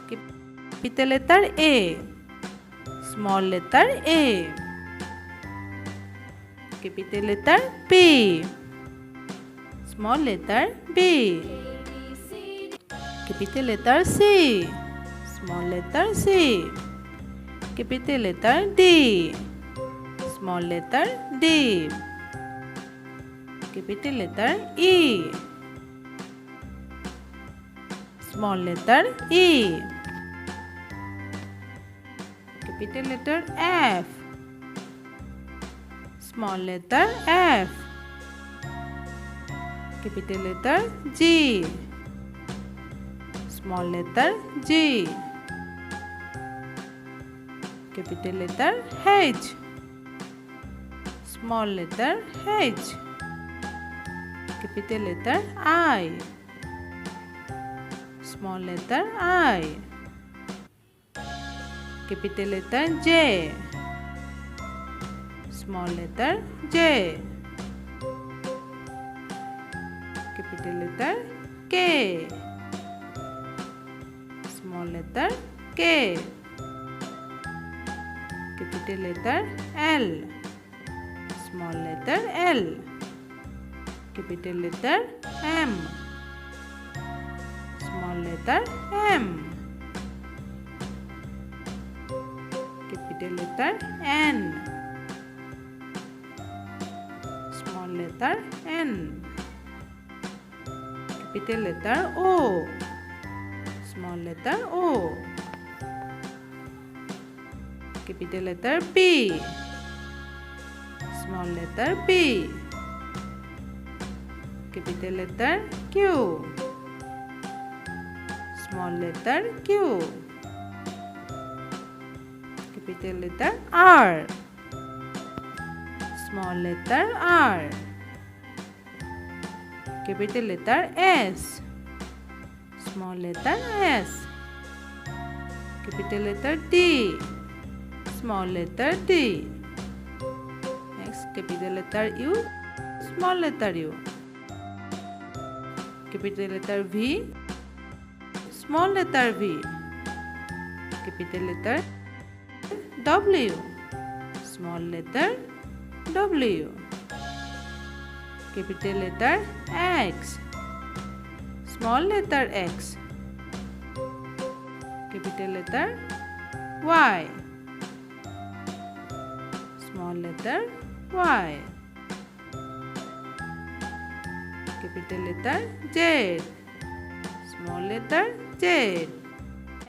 capital letter A, small letter A, capital letter B, small letter B, capital letter C, small letter C, capital letter D, small letter D, capital letter E, small letter E, capital letter F, small letter F, capital letter G, small letter G, capital letter H, small letter H, capital letter I, small letter I, capital letter J, small letter J, capital letter K, small letter K, capital letter L, small letter L, capital letter M, small letter M, capital letter N, small letter N, capital letter O, small letter O, capital letter P, small letter P, capital letter Q, small letter Q, capital letter R, small letter R, capital letter S, small letter S, capital letter D, small letter D, next capital letter U, small letter U, capital letter V, small letter V, capital letter W, small letter W, capital letter X, small letter X, capital letter Y, small letter Y, capital letter Z, small letter Z,